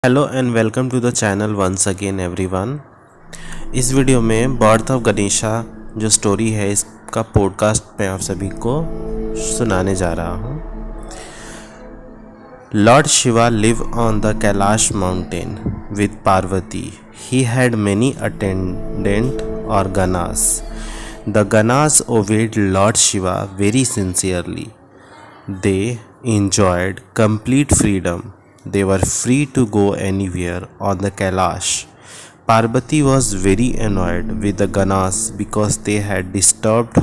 Hello and welcome to the channel once again everyone. इस video में birth of Ganesha जो story है इसका पॉडकास्ट मैं आप सभी को सुनाने जा रहा हूँ। Lord Shiva live on the Kailash mountain with Parvati. He had many attendant or ganas. The ganas obeyed Lord Shiva very sincerely. They enjoyed complete freedom. They were free to go anywhere on the Kailash. Parvati was very annoyed with the Ganas because they had disturbed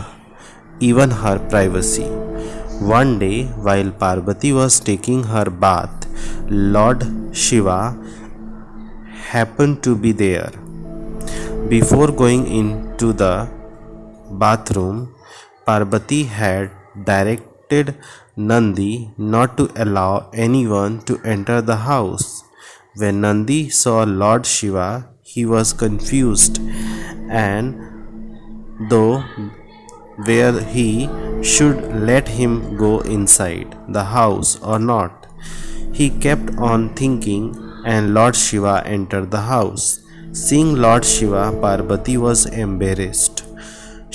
even her privacy. One day, while Parvati was taking her bath, Lord Shiva happened to be there. Before going into the bathroom, Parvati had directed Nandi not to allow anyone to enter the house. When Nandi saw Lord Shiva, he was confused and though where he should let him go inside the house or not. He kept on thinking, and Lord Shiva entered the house. Seeing Lord Shiva, Parvati was embarrassed.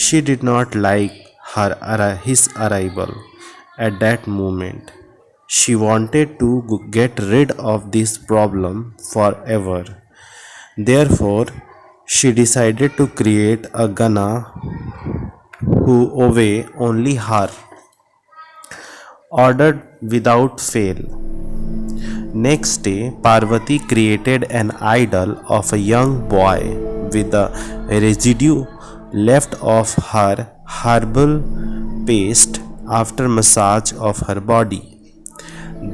She did not like his arrival at that moment. She wanted to get rid of this problem forever. Therefore, she decided to create a Gana who obey only her, ordered without fail. Next day, Parvati created an idol of a young boy with the residue left of her herbal paste after massage of her body.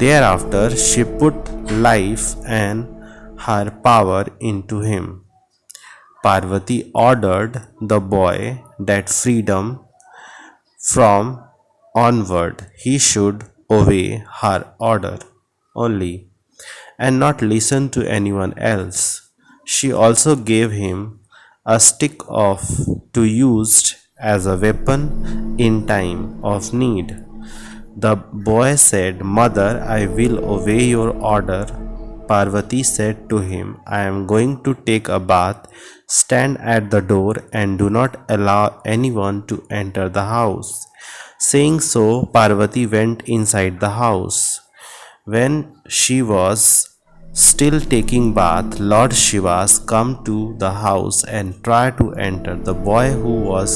Thereafter, she put life and her power into him. Parvati ordered the boy that freedom from onward he should obey her order only and not listen to anyone else. She also gave him a stick of to used as a weapon in time of need. The boy said, "Mother, I will obey your order." Parvati said to him, "I am going to take a bath. Stand at the door and do not allow anyone to enter the house." Saying so, Parvati went inside the house. When she was still taking bath, Lord Shiva's come to the house and tried to enter. The boy who was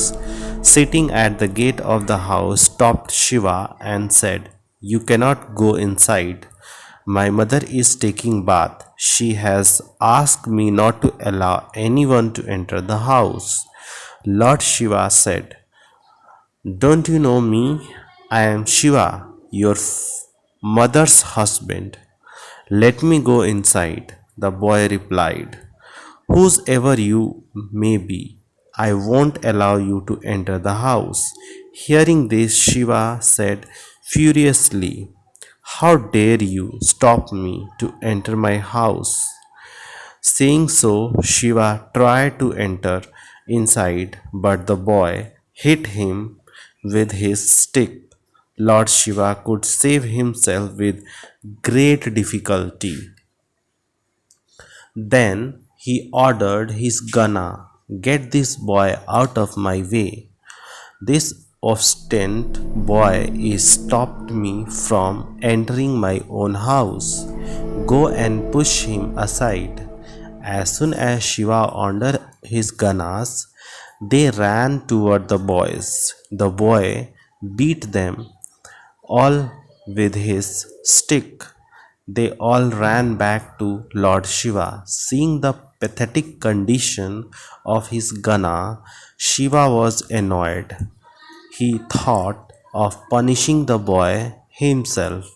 sitting at the gate of the house stopped Shiva and said, "You cannot go inside. My mother is taking bath. She has asked me not to allow anyone to enter the house." Lord Shiva said, "Don't you know me? I am Shiva, your mother's husband. Let me go inside." The boy replied, "Whosoever you may be, I won't allow you to enter the house." Hearing this, Shiva said furiously, "How dare you stop me to enter my house?" Saying so, Shiva tried to enter inside, but the boy hit him with his stick. Lord Shiva could save himself with great difficulty. Then he ordered his Gana, "Get this boy out of my way. This obstinate boy is stopped me from entering my own house. Go and push him aside." As soon as Shiva ordered his Ganas, they ran toward the boys. The boy beat them all with his stick. They all ran back to Lord Shiva. Seeing the pathetic condition of his Gana, Shiva was annoyed. He thought of punishing the boy himself.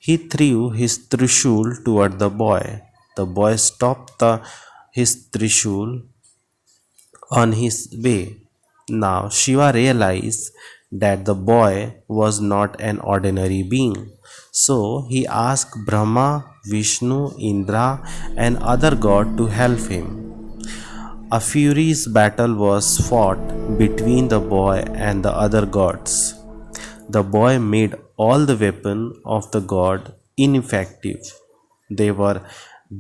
He threw his trishul toward the boy. The boy stopped his trishul on his way. Now Shiva realized that the boy was not an ordinary being. So he asked Brahma, Vishnu, Indra, and other gods to help him. A furious battle was fought between the boy and the other gods. The boy made all the weapons of the god ineffective. They were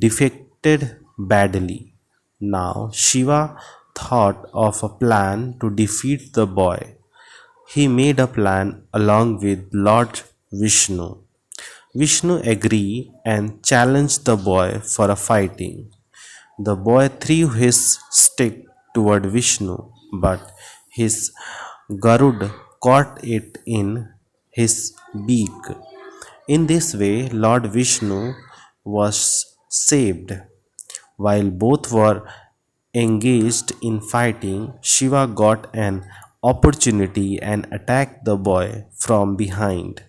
defected badly. Now Shiva thought of a plan to defeat the boy. He made a plan along with Lord Vishnu. Vishnu agreed and challenged the boy for a fighting. The boy threw his stick toward Vishnu, but his Garud caught it in his beak. In this way, Lord Vishnu was saved. While both were engaged in fighting, Shiva got an opportunity and attacked the boy from behind.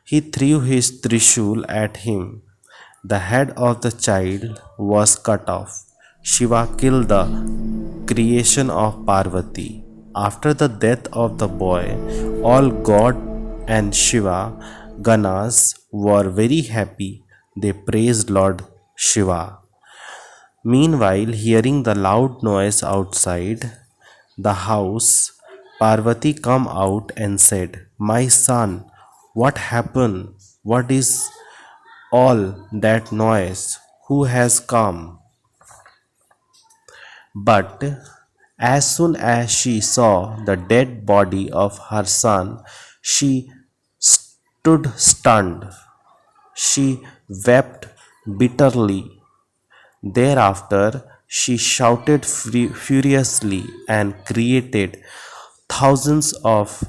He threw his trishul at him. The head of the child was cut off. Shiva killed the creation of Parvati. After the death of the boy, all God and Shiva Ganas were very happy. They praised Lord Shiva. Meanwhile, hearing the loud noise outside the house, Parvati come out and said, "My son, what happened? What is all that noise? Who has come?" But as soon as she saw the dead body of her son, she stood stunned. She wept bitterly. Thereafter, she shouted furiously and created thousands of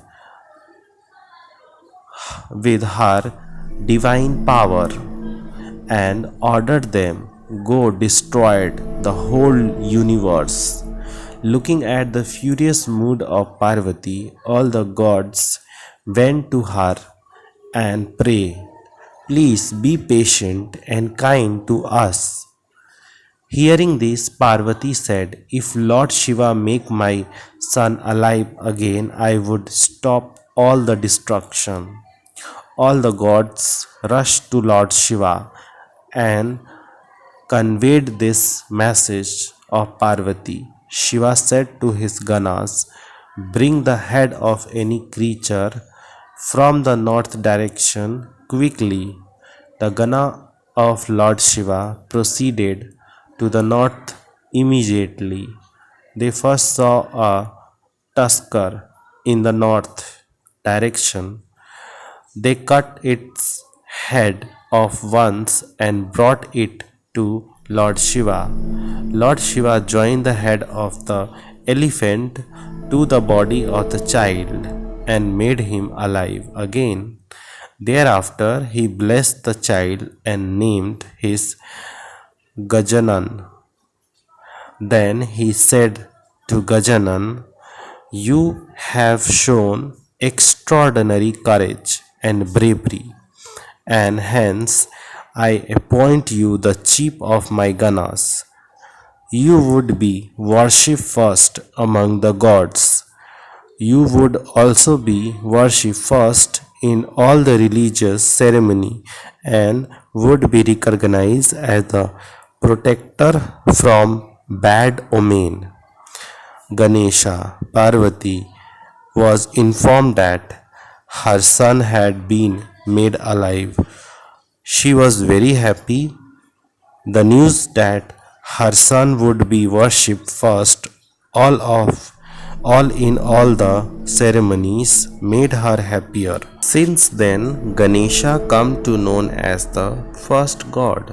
with her divine power and ordered them go destroy the whole universe. Looking at the furious mood of Parvati, all the gods went to her and prayed, "Please be patient and kind to us." Hearing this, Parvati said, "If Lord Shiva make my son alive again, I would stop all the destruction." All the gods rushed to Lord Shiva and conveyed this message of Parvati. Shiva said to his Ganas, "Bring the head of any creature from the north direction quickly." The Gana of Lord Shiva proceeded to the north immediately. They first saw a tusker in the north direction. They cut its head off once and brought it to Lord Shiva. Lord Shiva joined the head of the elephant to the body of the child and made him alive again. Thereafter, he blessed the child and named his Gajanan. Then he said to Gajanan, "You have shown extraordinary courage and bravery, and hence I appoint you the chief of my Ganas. You would be worshipped first among the gods. You would also be worshipped first in all the religious ceremony and would be recognized as the protector from bad omen." Ganesha Parvati was informed that her son had been made alive. She was very happy. The news that her son would be worshipped first all in all the ceremonies made her happier. Since then, Ganesha come to known as the first god.